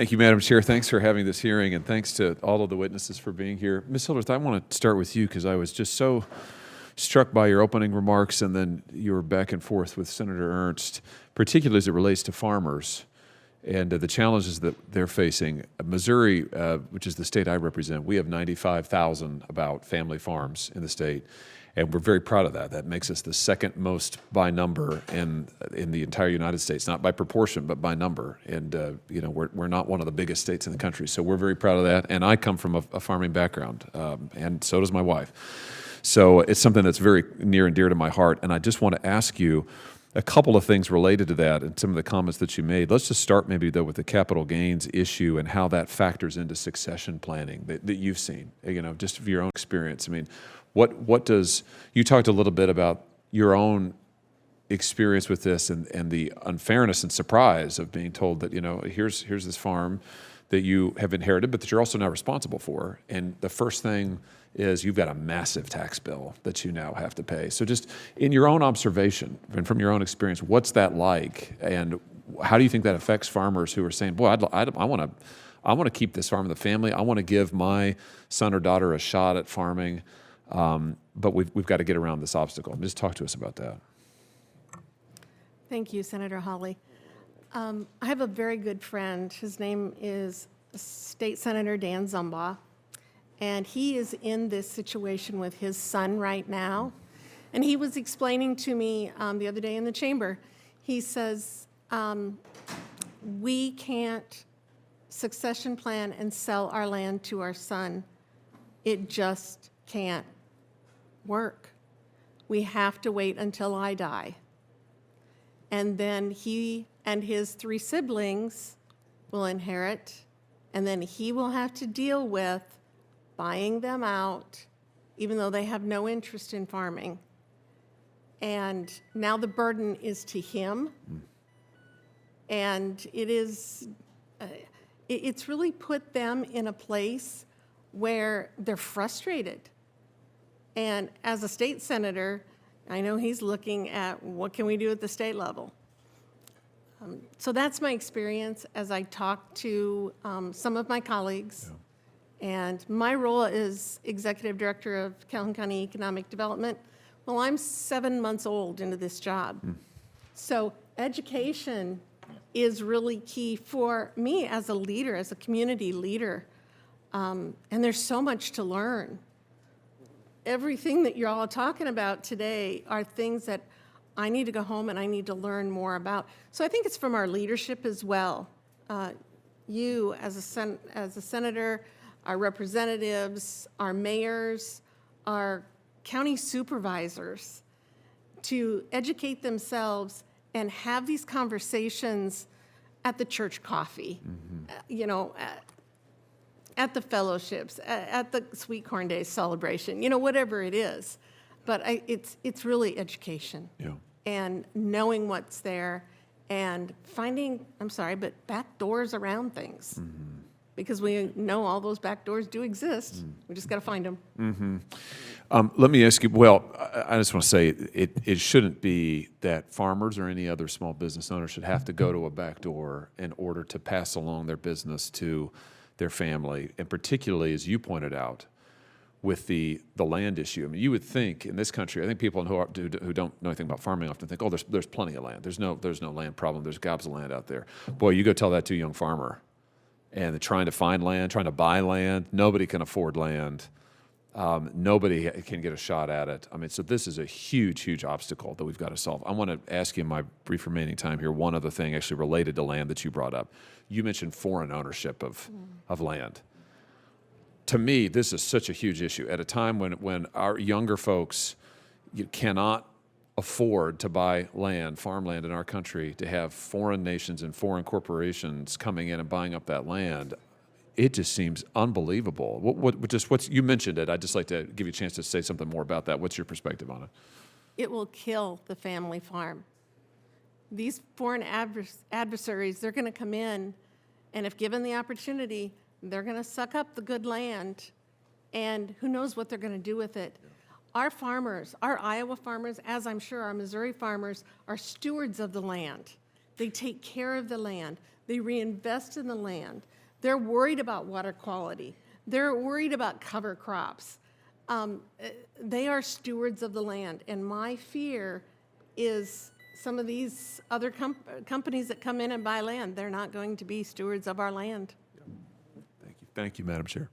Thank you, Madam Chair. Thanks for having this hearing, and thanks to all of the witnesses for being here. Ms. Hildreth, I want to start with you because I was just so struck by your opening remarks and then your back and forth with Senator Ernst, particularly as it relates to farmers and the challenges that they're facing. Missouri, which is the state I represent, we have 95,000 about family farms in the state, and we're very proud of that. That makes us the second most by number in the entire United States, not by proportion, but by number. And we're not one of the biggest states in the country, so we're very proud of that. And I come from a farming background, and so does my wife. So it's something that's very near and dear to my heart. And I just want to ask you a couple of things related to that and some of the comments that you made. Let's just start maybe, though, with the capital gains issue and how that factors into succession planning that you've seen, just of your own experience. I mean, what does, you talked a little bit about your own experience with this and the unfairness and surprise of being told that, here's this farm that you have inherited, but that you're also now responsible for. And the first thing is you've got a massive tax bill that you now have to pay. So just in your own observation and from your own experience, what's that like? And how do you think that affects farmers who are saying, boy, I want to keep this farm in the family. I want to give my son or daughter a shot at farming, but we've got to get around this obstacle. Just talk to us about that. Thank you, Senator Hawley. I have a very good friend. His name is State Senator Dan Zumbaugh, and he is in this situation with his son right now. And he was explaining to me the other day in the chamber, he says, we can't succession plan and sell our land to our son. It just can't work. We have to wait until I die. And then he and his 3 siblings will inherit, and then he will have to deal with buying them out, even though they have no interest in farming. And now the burden is to him, and it's really put them in a place where they're frustrated. And as a state senator, I know he's looking at what can we do at the state level. So that's my experience as I talk to some of my colleagues. Yeah. And my role as Executive Director of Calhoun County Economic Development, well, I'm 7 months old into this job. So education is really key for me as a leader, as a community leader. And there's so much to learn. Everything that you're all talking about today are things that I need to go home and I need to learn more about. So I think it's from our leadership as well. You as a senator, our representatives, our mayors, our county supervisors, to educate themselves and have these conversations at the church coffee, at the fellowships, at the Sweet Corn Day celebration, whatever it is. But it's really education. Yeah. And knowing what's there and finding, back doors around things. Mm-hmm. Because we know all those back doors do exist. We just got to find them. Mm-hmm. Let me ask you, well, I just want to say it shouldn't be that farmers or any other small business owner should have to go to a back door in order to pass along their business to their family, and particularly, as you pointed out, with the land issue. I mean, you would think in this country, I think people who don't know anything about farming often think, oh, there's plenty of land. There's no land problem. There's gobs of land out there. Boy, you go tell that to a young farmer, and they're trying to find land, trying to buy land. Nobody can afford land. Nobody can get a shot at it. I mean, so this is a huge, huge obstacle that we've got to solve. I want to ask you in my brief remaining time here one other thing actually related to land that you brought up. You mentioned foreign ownership of land. To me, this is such a huge issue at a time when our younger folks cannot afford to buy land, farmland in our country, to have foreign nations and foreign corporations coming in and buying up that land. It just seems unbelievable. You mentioned it. I'd just like to give you a chance to say something more about that. What's your perspective on it? It will kill the family farm. These foreign adversaries, they're going to come in, and if given the opportunity, they're going to suck up the good land, and who knows what they're going to do with it. Yeah. Our farmers, our Iowa farmers, as I'm sure our Missouri farmers, are stewards of the land. They take care of the land. They reinvest in the land. They're worried about water quality. They're worried about cover crops. They are stewards of the land. And my fear is some of these other companies that come in and buy land, they're not going to be stewards of our land. Thank you. Thank you, Madam Chair.